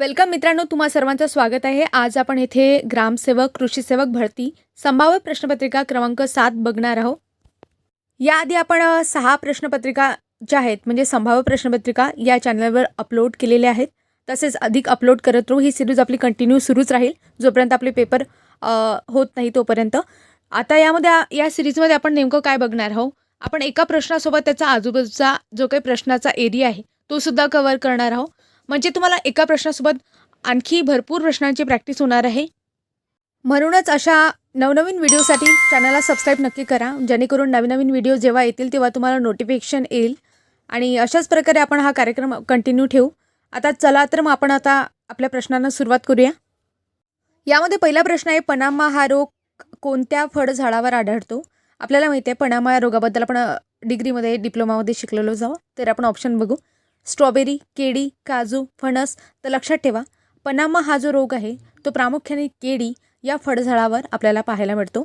Welcome मित्रांनो, तुम्हा सर्वांचं स्वागत आहे. आज आपण इथे ग्रामसेवक, कृषी सेवक भरती संभाव्य प्रश्नपत्रिका क्रमांक 7 बघणार आहोत. याआधी आपण 6 प्रश्नपत्रिका ज्या आहेत म्हणजे संभाव्य प्रश्नपत्रिका या चॅनलवर अपलोड केलेल्या आहेत. तसेच अधिक अपलोड करत राहू. ही सिरीज आपली कंटिन्यू सुरूच राहील जोपर्यंत आपले पेपर होत नाही तोपर्यंत. आता या सिरीजमध्ये आपण नेमकं काय बघणार आहोत? आपण एका प्रश्नासोबत त्याचा आजूबाजूचा जो काही प्रश्नाचा एरिया आहे तो सुद्धा कव्हर करणार आहोत. म्हणजे तुम्हाला एका प्रश्नासोबत आणखी भरपूर प्रश्नांची प्रॅक्टिस होणार आहे. म्हणूनच अशा नवनवीन व्हिडिओसाठी चॅनलला सबस्क्राईब नक्की करा, जेणेकरून नवीन व्हिडिओ जेव्हा येतील तेव्हा तुम्हाला नोटिफिकेशन येईल. आणि अशाच प्रकारे आपण हा कार्यक्रम कंटिन्यू ठेवू. आता चला तर मग आपण आता आपल्या प्रश्नांना सुरुवात करूया. यामध्ये पहिला प्रश्न आहे, पनामा हा रोग कोणत्या फळझाडावर आढळतो? आपल्याला माहिती आहे पनामा या रोगाबद्दल आपण डिग्रीमध्ये डिप्लोमामध्ये शिकलेलो जाऊ. तर आपण ऑप्शन बघू. स्ट्रॉबेरी, केळी, काजू, फणस. तर लक्षात ठेवा, पनामा हा जो रोग आहे तो प्रामुख्याने केळी या फळझाडावर आपल्याला पाहायला मिळतो.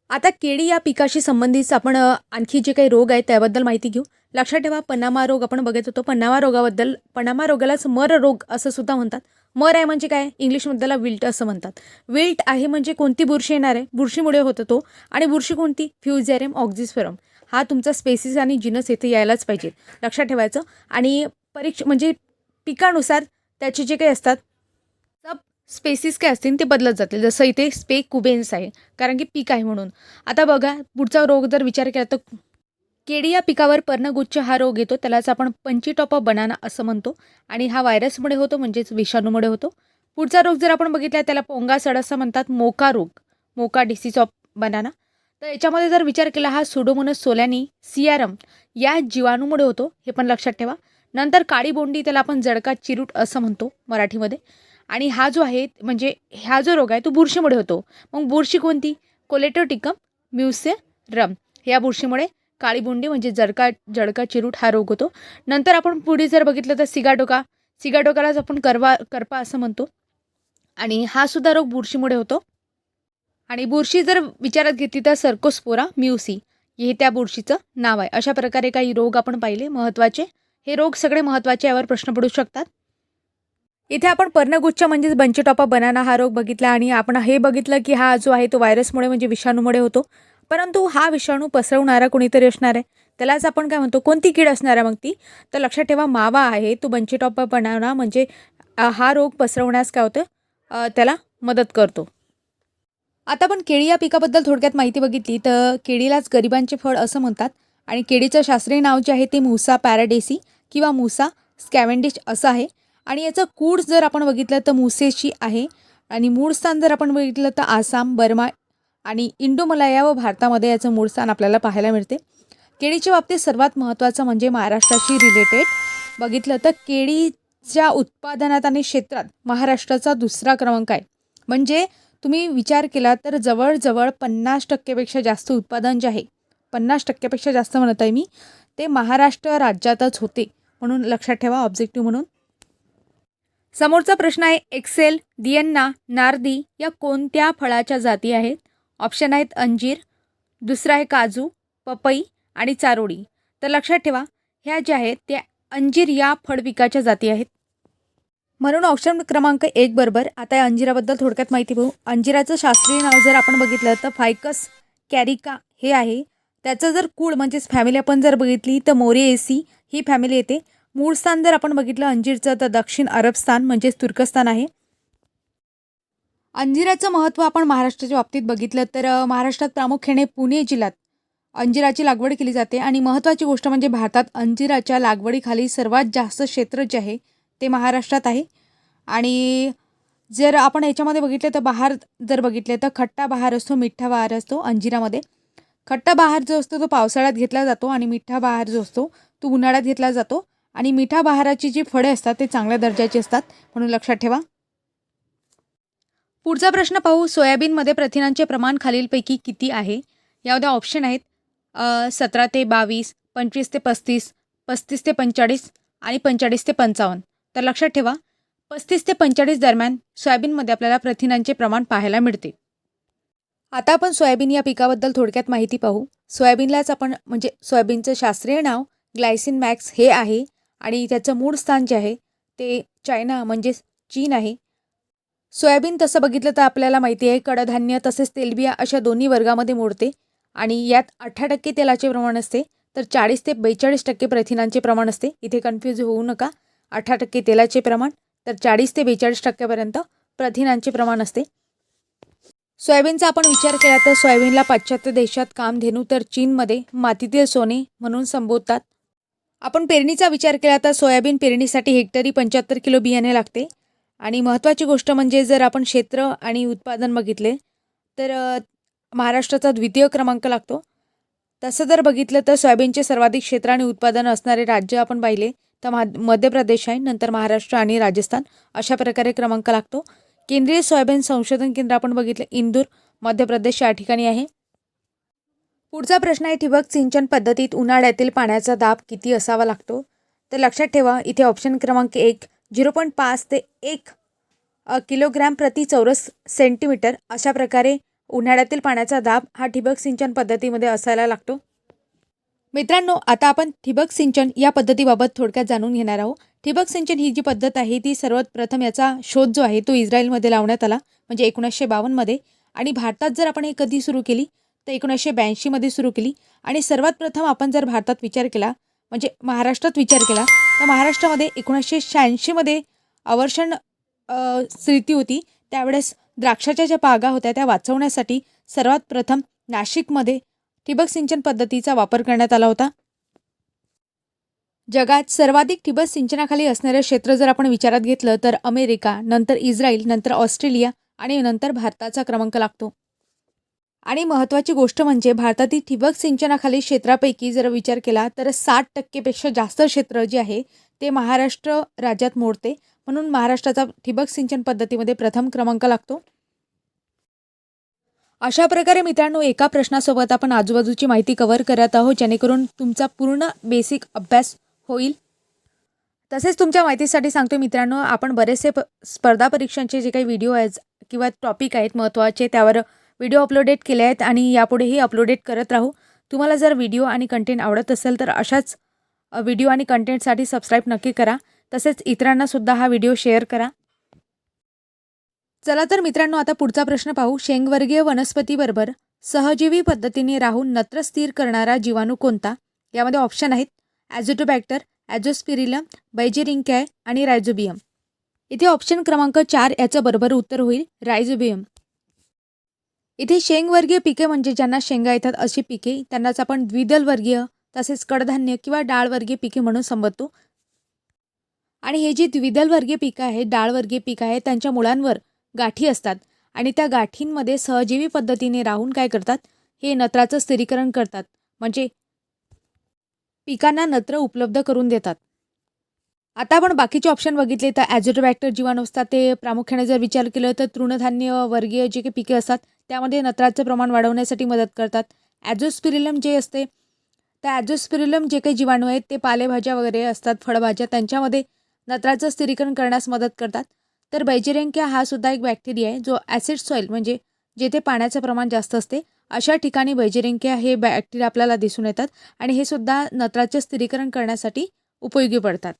आता केळी या पिकाशी संबंधित आपण आणखी जे काही रोग आहेत त्याबद्दल माहिती घेऊ. लक्षात ठेवा, पनामा रोग आपण बघत होतो. पनामा रोगालाच मर रोग असं सुद्धा म्हणतात. मर आहे म्हणजे काय? इंग्लिशमध्ये त्याला विल्ट असं म्हणतात. विल्ट आहे म्हणजे कोणती बुरशी येणार आहे? बुरशीमुळे होतो तो. आणि बुरशी कोणती? फ्युझॅरियम ऑक्झिस्फेरम. हा तुमचा स्पेसिस आणि जिनस येथे यायलाच पाहिजे, लक्षात ठेवायचं. आणि म्हणजे पिकानुसार त्याचे जे काही असतात सब स्पेसिस काय असतील ते बदलत जातील. जसं इथे स्पेकुबेन्स आहे कारण की पीक आहे म्हणून. आता बघा पुढचा रोग जर विचार केला तर केळी या पिकावर पर्णगुच्छ हा रोग येतो. त्यालाच आपण पंचीटॉपा बनाना असं म्हणतो. आणि हा व्हायरसमुळे होतो म्हणजेच विषाणूमुळे होतो. पुढचा रोग जर आपण बघितला त्याला पोंगा सड असं म्हणतात. मोका रोग, मोका डिसीज ऑफ बनाना. तर याच्यामध्ये जर विचार केला हा सुडोमोनस सोलॅनी सियारम या जीवाणूमुळे होतो, हे पण लक्षात ठेवा. नंतर काळी बोंडी, त्याला आपण जडका चिरूट असं म्हणतो मराठीमध्ये. आणि हा जो आहे म्हणजे हा जो रोग आहे तो बुरशीमुळे होतो. मग बुरशी कोणती? कोलेटोटिकम म्युसेरम. या बुरशीमुळे काळी बोंडी म्हणजे जडका चिरूट हा रोग होतो. नंतर आपण पुढे जर बघितलं तर सिगाटोकालाच आपण करपा असं म्हणतो. आणि हा सुद्धा रोग बुरशीमुळे होतो. आणि बुरशी जर विचारात घेतली तर सर्कोस्पोरा म्युसी हे त्या बुरशीचं नाव आहे. अशा प्रकारे काही रोग आपण पाहिले महत्त्वाचे. हे रोग सगळे महत्त्वाचे, यावर प्रश्न पडू शकतात. इथे आपण पर्णगुच्छ म्हणजेच बंचटॉपा बनाना हा रोग बघितला. आणि आपण हे बघितलं की हा जो आहे तो व्हायरसमुळे म्हणजे विषाणूमुळे होतो. परंतु हा विषाणू पसरवणारा कोणीतरी असणार आहे. त्यालाच आपण काय म्हणतो? कोणती कीड असणार आहे मग ती? तर लक्षात ठेवा, मावा आहे तो बंचटॉपा बनाना म्हणजे हा रोग पसरवण्यास काय होतं? त्याला मदत करतो. आता आपण केळी या पिकाबद्दल थोडक्यात माहिती बघितली तर केळीलाच गरिबांचे फळ असं म्हणतात. आणि केळीचं शास्त्रीय नाव जे आहे ते मुसा पॅराडेसी किंवा मुसा स्कॅव्हेंडिश असं आहे. आणि याचं कूड जर आपण बघितलं तर मुसेशी आहे. आणि मूळ स्थान जर आपण बघितलं तर आसाम, बर्मा आणि इंडोमलाया व भारतामध्ये याचं मूळ स्थान आपल्याला पाहायला मिळते. केळीच्या बाबतीत सर्वात महत्त्वाचं म्हणजे महाराष्ट्राशी रिलेटेड बघितलं तर केळीच्या उत्पादनात आणि क्षेत्रात महाराष्ट्राचा दुसरा क्रमांक आहे. म्हणजे तुम्ही विचार केला तर जवळजवळ 50% जास्त उत्पादन जे आहे, 50% जास्त म्हणत आहे मी, ते महाराष्ट्र राज्यातच होते. म्हणून लक्षात ठेवा ऑब्जेक्टिव्ह म्हणून. समोरचा प्रश्न आहे, एक्सेल, दियन्ना, नार्दी या कोणत्या फळाच्या जाती आहेत? ऑप्शन आहेत अंजीर, दुसरा आहे काजू, पपई आणि चारोळी. तर लक्षात ठेवा ह्या ज्या आहेत त्या अंजीर या फळ पिकाच्या जाती आहेत. म्हणून ऑप्शन क्रमांक 1 बरोबर. आता या अंजिराबद्दल थोडक्यात माहिती बघू. अंजिराचं शास्त्रीय नाव जर आपण बघितलं तर फायकस कॅरिका हे आहे. त्याचं जर कुळ म्हणजेच फॅमिली आपण जर बघितली तर मोरिएसी ही फॅमिली येते. मूळ स्थान जर आपण बघितलं अंजीरचं तर दक्षिण अरबस्थान म्हणजेच तुर्कस्तान आहे. अंजिराचं महत्त्व आपण महाराष्ट्राच्या बाबतीत बघितलं तर महाराष्ट्रात प्रामुख्याने पुणे जिल्ह्यात अंजिराची लागवड केली जाते. आणि महत्त्वाची गोष्ट म्हणजे भारतात अंजिराच्या लागवडीखाली सर्वात जास्त क्षेत्र जे आहे ते महाराष्ट्रात आहे. आणि जर आपण याच्यामध्ये बघितलं तर बहार जर बघितले तर खट्टा बहार असतो, मिठ्ठा बहार असतो अंजिरामध्ये. खट्टा बहार जो असतो तो पावसाळ्यात घेतला जातो आणि मिठ्ठा बहार जो असतो तो उन्हाळ्यात घेतला जातो. आणि मिठा बहाराची जी फळे असतात ते चांगल्या दर्जाची असतात, म्हणून लक्षात ठेवा. पुढचा प्रश्न पाहू. सोयाबीनमध्ये प्रथिनांचे प्रमाण खालीलपैकी किती आहे? यामध्ये ऑप्शन आहेत 17 ते 22, 25 ते 35, 35 ते 45 आणि 45 ते 55. तर लक्षात ठेवा 35 ते 45 दरम्यान सोयाबीनमध्ये आपल्याला प्रथिनांचे प्रमाण पाहायला मिळते. आता आपण सोयाबीन या पिकाबद्दल थोडक्यात माहिती पाहू. सोयाबीनलाच आपण म्हणजे सोयाबीनचं शास्त्रीय नाव ग्लायसिन मॅक्स हे आहे. आणि त्याचं मूळ स्थान जे आहे ते चायना म्हणजेच चीन आहे. सोयाबीन तसं बघितलं तर आपल्याला माहिती आहे कडधान्य तसेच तेलबिया अशा दोन्ही वर्गामध्ये मोडते आणि यात 18% तेलाचे प्रमाण असते तर 40 ते 42% प्रथिनांचे प्रमाण असते. इथे कन्फ्यूज होऊ नका. 18% तेलाचे प्रमाण तर 40 ते 42% प्रथिनांचे प्रमाण असते. सोयाबीनचा आपण विचार केला तर सोयाबीनला पाश्चात्य देशात कामधेनू तर चीनमध्ये मातीतील सोने म्हणून संबोधतात. आपण पेरणीचा विचार केला तर सोयाबीन पेरणीसाठी हेक्टरी 75 किलो बियाणे लागते. आणि महत्त्वाची गोष्ट म्हणजे जर आपण क्षेत्र आणि उत्पादन बघितले तर महाराष्ट्राचा द्वितीय क्रमांक लागतो. तसं जर बघितलं तर सोयाबीनचे सर्वाधिक क्षेत्र आणि उत्पादन असणारे राज्य आपण पाहिले तर मध्य प्रदेश आहे, नंतर महाराष्ट्र आणि राजस्थान अशा प्रकारे क्रमांक लागतो. केंद्रीय सोयाबीन संशोधन केंद्र आपण बघितलं इंदूर मध्य प्रदेश या ठिकाणी आहे. पुढचा प्रश्न आहे ठिबक सिंचन पद्धतीत उन्हाळ्यातील पाण्याचा दाब किती असावा लागतो. तर लक्षात ठेवा इथे ऑप्शन क्रमांक 1 0.5 ते 1 किलोग्रॅम प्रति चौरस सेंटीमीटर अशा प्रकारे उन्हाळ्यातील पाण्याचा दाब हा ठिबक सिंचन पद्धतीमध्ये असायला लागतो. मित्रांनो, आता आपण ठिबक सिंचन या पद्धतीबाबत थोडक्यात जाणून घेणार आहोत. ठिबक सिंचन ही जी पद्धत आहे ती सर्वात प्रथम याचा शोध जो आहे तो इस्रायलमध्ये लावण्यात आला म्हणजे 1952 मध्ये. आणि भारतात जर आपण हे कधी सुरू केली तर 1982 मध्ये सुरू केली. आणि सर्वात प्रथम आपण जर भारतात विचार केला म्हणजे महाराष्ट्रात विचार केला तर महाराष्ट्रामध्ये 1986 मध्ये अवर्षण स्थिती होती. त्यावेळेस द्राक्षाच्या ज्या बागा होत्या त्या वाचवण्यासाठी सर्वात प्रथम नाशिकमध्ये ठिबक सिंचन पद्धतीचा वापर करण्यात आला होता. जगात सर्वाधिक ठिबक सिंचनाखाली असणारे क्षेत्र जर आपण विचारात घेतलं तर अमेरिका, नंतर इस्रायल, नंतर ऑस्ट्रेलिया आणि नंतर भारताचा क्रमांक लागतो. आणि महत्त्वाची गोष्ट म्हणजे भारतातील ठिबक सिंचनाखाली क्षेत्रापैकी जर विचार केला तर 60% पेक्षा जास्त क्षेत्र जे आहे ते महाराष्ट्र राज्यात मोडते. म्हणून महाराष्ट्राचा ठिबक सिंचन पद्धतीमध्ये प्रथम क्रमांक लागतो. अशा प्रकारे मित्रांनो एका प्रश्नासोबत आपण आजूबाजूची माहिती कव्हर करत आहोत जेणेकरून तुमचा पूर्ण बेसिक अभ्यास होईल. तसेच तुमच्या माहितीसाठी सांगतो मित्रांनो आपण बरेचसे स्पर्धा परीक्षांचे जे काही व्हिडिओ आहेत किंवा टॉपिक आहेत महत्त्वाचे त्यावर व्हिडिओ अपलोडेड केले आहेत आणि यापुढेही अपलोडेड करत राहू. तुम्हाला जर व्हिडिओ आणि कंटेंट आवडत असेल तर अशाच व्हिडिओ आणि कंटेंटसाठी सबस्क्राईब नक्की करा. तसेच इतरांनासुद्धा हा व्हिडिओ शेअर करा. चला तर मित्रांनो आता पुढचा प्रश्न पाहू. शेंगवर्गीय वनस्पतीबरोबर सहजीवी पद्धतीने राहून नत्र स्थिर करणारा जीवाणू कोणता. यामध्ये ऑप्शन आहेत ॲझोटोबॅक्टर, ॲझोस्पिरिलम, बैजेरिंकिया आणि रायझोबियम. इथे ऑप्शन क्रमांक 4 याचं बरोबर उत्तर होईल रायझोबियम. इथे शेंगवर्गीय पिके म्हणजे ज्यांना शेंगा येतात अशी पिके त्यांनाच आपण द्विदल वर्गीय तसेच कडधान्य किंवा डाळवर्गीय पिके म्हणून संबोधतो. आणि हे जी द्विदल वर्गीय पिकं आहेत डाळवर्गीय पिकं आहेत त्यांच्या मुळांवर गाठी असतात आणि त्या गाठींमध्ये सहजीवी पद्धतीने राहून काय करतात हे नत्राचं स्थिरीकरण करतात म्हणजे पिकांना नत्र उपलब्ध करून देतात. आता आपण बाकीचे ऑप्शन बघितले तर ॲझोटोबॅक्टर जीवाणू असतात ते प्रामुख्याने जर विचार केलं तर तृणधान्य वर्गीय जे काही पिके असतात त्यामध्ये नत्राचं प्रमाण वाढवण्यासाठी मदत करतात. ॲझोस्पिरिलम जे असते त्या ॲझोस्पिरिलम जे काही जीवाणू आहेत ते पालेभाज्या वगैरे असतात फळभाज्या त्यांच्यामध्ये नत्राचं स्थिरीकरण करण्यास मदत करतात. तर बैजेरिंकिया हा सुद्धा एक बॅक्टेरिया आहे जो ॲसिड सॉईल म्हणजे जेथे पाण्याचं प्रमाण जास्त असते अशा ठिकाणी बैजेरिंकिया हे बॅक्टेरिया आपल्याला दिसून येतात आणि हे सुद्धा नत्राचे स्थिरीकरण करण्यासाठी उपयोगी पडतात.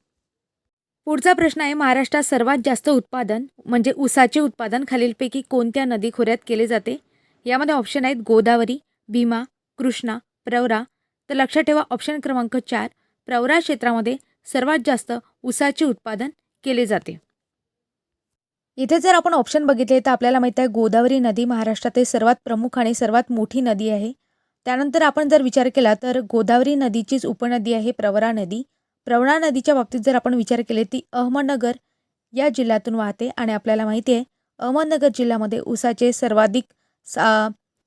पुढचा प्रश्न आहे महाराष्ट्रात सर्वात जास्त उत्पादन म्हणजे ऊसाचे उत्पादन खालीलपैकी कोणत्या नदी खोऱ्यात केले जाते. यामध्ये ऑप्शन आहेत गोदावरी, भीमा, कृष्णा, प्रवरा. तर लक्षात ठेवा ऑप्शन क्रमांक 4 प्रवरा क्षेत्रामध्ये सर्वात जास्त ऊसाचे उत्पादन केले जाते. इथे जर आपण ऑप्शन बघितले तर आपल्याला माहिती आहे गोदावरी नदी महाराष्ट्रातील सर्वात प्रमुख आणि सर्वात मोठी नदी आहे. त्यानंतर आपण जर विचार केला तर गोदावरी नदीचीच उपनदी आहे प्रवरा नदी. प्रवरा नदीच्या बाबतीत जर आपण विचार केले ती अहमदनगर या जिल्ह्यातून वाहते आणि आपल्याला माहिती आहे अहमदनगर जिल्ह्यामध्ये ऊसाचे सर्वाधिक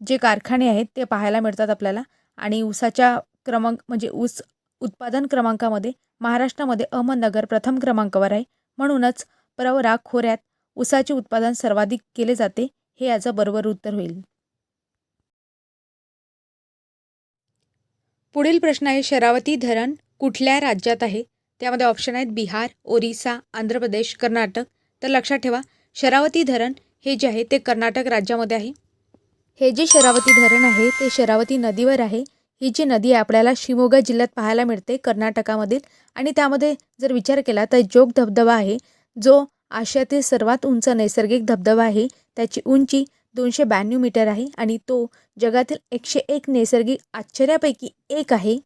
जे कारखाने आहेत ते पाहायला मिळतात आपल्याला. आणि ऊसाच्या क्रमांक म्हणजे ऊस उत्पादन क्रमांकामध्ये महाराष्ट्रामध्ये अहमदनगर प्रथम क्रमांकावर आहे. म्हणूनच प्रवरा खोऱ्यात ऊसाचे उत्पादन सर्वाधिक केले जाते हे याचं बरोबर उत्तर होईल. पुढील प्रश्न आहे शरावती धरण कुठल्या राज्यात आहे. त्यामध्ये ऑप्शन आहेत बिहार, ओरिसा, आंध्र प्रदेश, कर्नाटक. तर लक्षात ठेवा शरावती धरण हे जे आहे ते कर्नाटक राज्यामध्ये आहे. हे जे शरावती धरण आहे ते शरावती नदीवर आहे. ही जी नदी आहे आपल्याला शिमोगा जिल्ह्यात पाहायला मिळते कर्नाटकामधील आणि त्यामध्ये जर विचार केला तर जोग धबधबा आहे, जो आशियातील सर्वात उंच नैसर्गिक धबधबा आहे. त्याची उंची 292 मीटर आहे आणि तो जगातील 101 नैसर्गिक आश्चर्यापैकी एक आहे.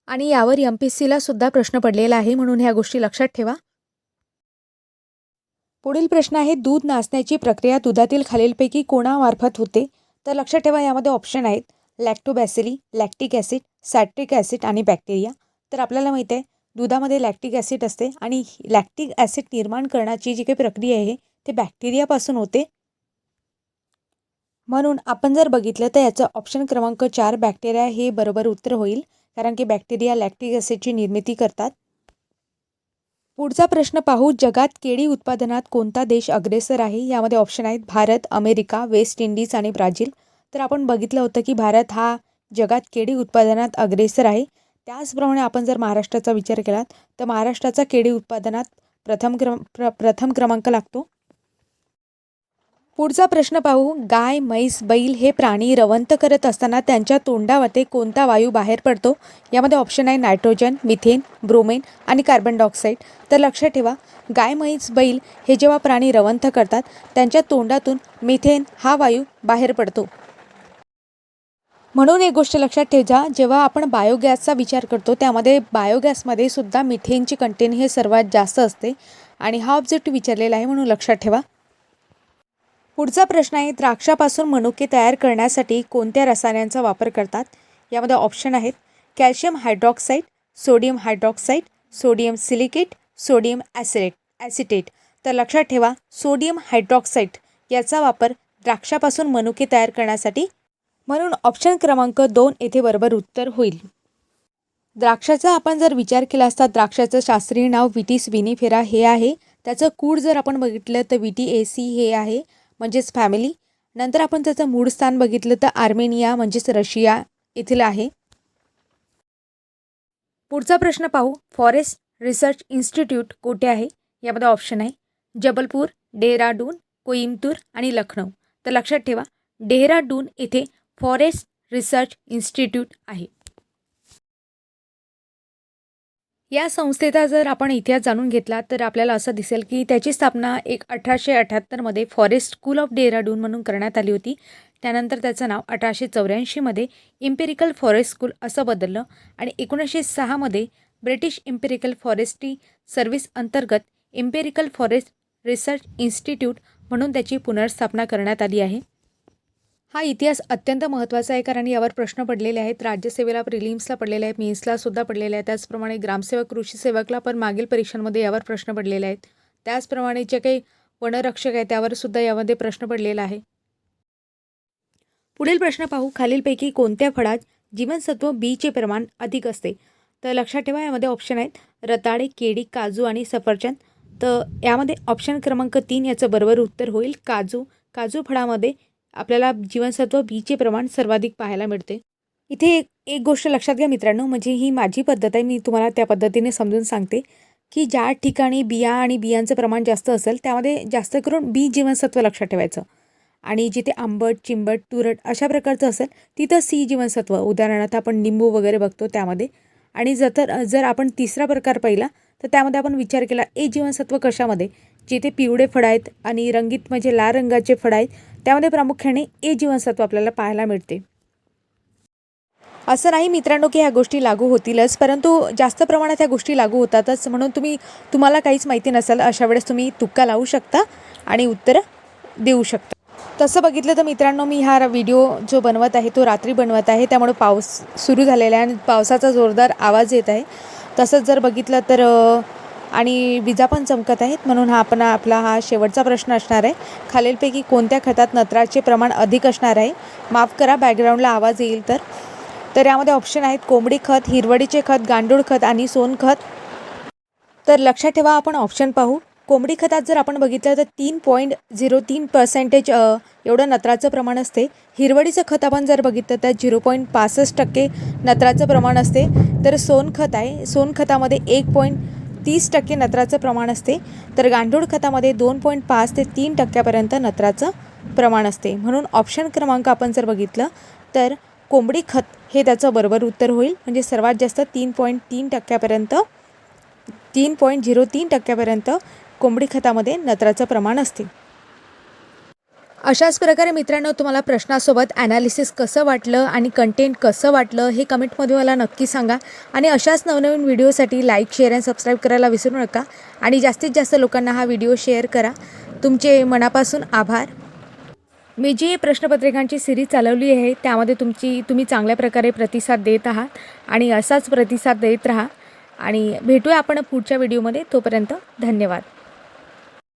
आणि यावर MPSCला सुद्धा प्रश्न पडलेला आहे, म्हणून ह्या गोष्टी लक्षात ठेवा. पुढील प्रश्न आहे, दूध नासण्याची प्रक्रिया दुधातील खालीलपैकी कोणामार्फत होते? तर लक्षात ठेवा, यामध्ये ऑप्शन आहेत लॅक्टोबॅसिली, लॅक्टिक ॲसिड, सॅट्रिक ॲसिड आणि बॅक्टेरिया. तर आपल्याला माहीत आहे दुधामध्ये लॅक्टिक ॲसिड असते आणि लॅक्टिक ॲसिड निर्माण करण्याची जी काही प्रक्रिया आहे ते बॅक्टेरियापासून होते. म्हणून आपण जर बघितलं तर याचं ऑप्शन क्रमांक 4 बॅक्टेरिया हे बरोबर उत्तर होईल, कारण की बॅक्टेरिया लॅक्टिक ॲसिडची निर्मिती करतात. पुढचा प्रश्न पाहू, जगात केळी उत्पादनात कोणता देश अग्रेसर आहे? यामध्ये ऑप्शन आहेत भारत, अमेरिका, वेस्ट इंडिज आणि ब्राझील. तर आपण बघितलं होतं की भारत हा जगात केळी उत्पादनात अग्रेसर आहे. त्याचप्रमाणे आपण जर महाराष्ट्राचा विचार केला तर महाराष्ट्राचा केळी उत्पादनात प्रथम क्रमांक लागतो. पुढचा प्रश्न पाहू, गाय, म्हैस, बैल हे प्राणी रवंथ करत असताना त्यांच्या तोंडावाटे कोणता वायू बाहेर पडतो? यामध्ये ऑप्शन आहे नायट्रोजन, मिथेन, ब्रोमेन आणि कार्बन डायऑक्साईड. तर लक्षात ठेवा, गाय, म्हैस, बैल हे जेव्हा प्राणी रवंथ करतात त्यांच्या तोंडातून मिथेन हा वायू बाहेर पडतो. म्हणून एक गोष्ट लक्षात ठेवा, जेव्हा आपण बायोगॅसचा विचार करतो त्यामध्ये बायोगॅसमध्ये सुद्धा मिथेनची कंटेंट हे सर्वात जास्त असते आणि हा ऑब्जेक्टिव्ह विचारलेला आहे, म्हणून लक्षात ठेवा. पुढचा प्रश्न आहे, द्राक्षापासून मनुके तयार करण्यासाठी कोणत्या रसायनांचा वापर करतात? यामध्ये ऑप्शन आहेत calcium hydroxide, sodium hydroxide, sodium silicate, sodium acetate. तर लक्षात ठेवा, सोडियम हायड्रॉक्साईड याचा वापर द्राक्षापासून मनुके तयार करण्यासाठी, म्हणून ऑप्शन क्रमांक 2 येथे बरोबर उत्तर होईल. द्राक्षाचा आपण जर विचार केला असता द्राक्षाचं शास्त्रीय नाव विटिस विनिफेरा हे आहे. त्याचं कूड जर आपण बघितलं तर विटीएसी हे आहे, म्हणजेच फॅमिली. नंतर आपण त्याचं मूळ स्थान बघितलं तर आर्मेनिया म्हणजेच रशिया येथील आहे. पुढचा प्रश्न पाहू, फॉरेस्ट रिसर्च इन्स्टिट्यूट कोठे आहे? यामध्ये ऑप्शन आहे जबलपूर, डेहराडून, कोइंबतूर आणि लखनौ. तर लक्षात ठेवा, डेहराडून येथे फॉरेस्ट रिसर्च इन्स्टिट्यूट आहे. या संस्थेचा जर आपण इतिहास जाणून घेतला तर आपल्याला असं दिसेल की त्याची स्थापना 1878 फॉरेस्ट स्कूल ऑफ डेहराडून म्हणून करण्यात आली होती. त्यानंतर त्याचं नाव 1884 इम्पेरिकल फॉरेस्ट स्कूल असं बदललं आणि 1906 ब्रिटिश इम्पेरिकल फॉरेस्ट्री सर्व्हिस अंतर्गत इम्पेरिकल फॉरेस्ट रिसर्च इन्स्टिट्यूट म्हणून त्याची पुनर्स्थापना करण्यात आली आहे. हा इतिहास अत्यंत महत्त्वाचा आहे, कारण यावर प्रश्न पडलेले आहेत. राज्यसेवेला, प्रिलिम्सला पडलेले आहेत, मेन्सला सुद्धा पडलेले आहेत. त्याचप्रमाणे ग्रामसेवक, कृषी सेवकला पण मागील परीक्षांमध्ये यावर प्रश्न पडलेले आहेत. त्याचप्रमाणे जे काही वनरक्षक आहे त्यावर सुद्धा यामध्ये प्रश्न पडलेला आहे. पुढील प्रश्न पाहू, खालीलपैकी कोणत्या फळात जीवनसत्व बीचे प्रमाण अधिक असते? तर लक्षात ठेवा, यामध्ये ऑप्शन आहेत रताळे, केळी, काजू आणि सफरचंद. तर यामध्ये ऑप्शन क्रमांक 3 याचं बरोबर उत्तर होईल काजू. काजू फळामध्ये आपल्याला जीवनसत्व बीचे प्रमाण सर्वाधिक पाहायला मिळते. इथे एक गोष्ट लक्षात घ्या मित्रांनो, म्हणजे ही माझी पद्धत आहे, मी तुम्हाला त्या पद्धतीने समजून सांगते की ज्या ठिकाणी बिया आणि बियांचं प्रमाण जास्त असेल त्यामध्ये जास्त करून बी जीवनसत्व लक्षात ठेवायचं, आणि जिथे आंबट, चिंबट, तुरट अशा प्रकारचं असेल तिथं सी जीवनसत्व, उदाहरणार्थ आपण लिंबू वगैरे बघतो त्यामध्ये. आणि जर आपण तिसरा प्रकार पाहिला तर त्यामध्ये आपण विचार केला ए जीवनसत्व कशामध्ये, जिथे पिवळे फळं आहेत आणि रंगीत म्हणजे लाल रंगाचे फळं आहेत त्यामध्ये प्रामुख्याने ए जीवनसत्व आपल्याला पाहायला मिळते. असं नाही मित्रांनो की ह्या गोष्टी लागू होतीलच, परंतु जास्त प्रमाणात ह्या गोष्टी लागू होतातच. म्हणून तुम्हाला काहीच माहिती नसेल अशा वेळेस तुम्ही तुक्का लावू शकता आणि उत्तर देऊ शकता. तसं बघितलं तर मित्रांनो, मी हा व्हिडिओ जो बनवत आहे तो रात्री बनवत आहे, त्यामुळे पाऊस सुरू झालेला आहे आणि पावसाचा जोरदार आवाज येत आहे. तसंच जर बघितलं तर आणि विजा पण चमकत आहेत, म्हणून आपला हा शेवटचा प्रश्न असणार आहे. खालीलपैकी कोणत्या खतात नत्राचे प्रमाण अधिक असणार आहे? माफ करा, बॅकग्राऊंडला आवाज येईल तर यामध्ये ऑप्शन आहेत कोंबडी खत, हिरवडीचे खत, गांडूळ खत आणि सोनखत. तर लक्षात ठेवा, आपण ऑप्शन पाहू. कोंबडी खतात जर आपण बघितलं तर 3.03% एवढं नत्राचं प्रमाण असते. हिरवडीचं खत आपण जर बघितलं तर 0.65% नत्राचं प्रमाण असते. तर सोनखत आहे, सोनखतामध्ये 1.30% नत्राचं प्रमाण असते. तर गांडूळ खतामध्ये 2.5 ते 3% नत्राचं प्रमाण असते. म्हणून ऑप्शन क्रमांक आपण जर बघितलं तर कोंबडी खत हे त्याचं बरोबर उत्तर होईल. म्हणजे सर्वात जास्त 3.3% 3.03% कोंबडी खतामध्ये नत्राचं प्रमाण असते. अशाच प्रकारे मित्रांनो, तुम्हाला प्रश्नासोबत ॲनालिसिस कसं वाटलं आणि कंटेंट कसं वाटलं हे कमेंटमध्ये मला नक्की सांगा. आणि अशाच नवनवीन व्हिडिओसाठी लाईक, शेअर आणि सबस्क्राईब करायला विसरू नका. आणि जास्तीत जास्त लोकांना हा व्हिडिओ शेअर करा. तुमचे मनापासून आभार. मी जी प्रश्नपत्रिकांची सिरीज चालवली आहे त्यामध्ये तुम्ही चांगल्या प्रकारे प्रतिसाद देत आहात आणि असाच प्रतिसाद देत राहा. आणि भेटूया आपण पुढच्या व्हिडिओमध्ये. तोपर्यंत धन्यवाद.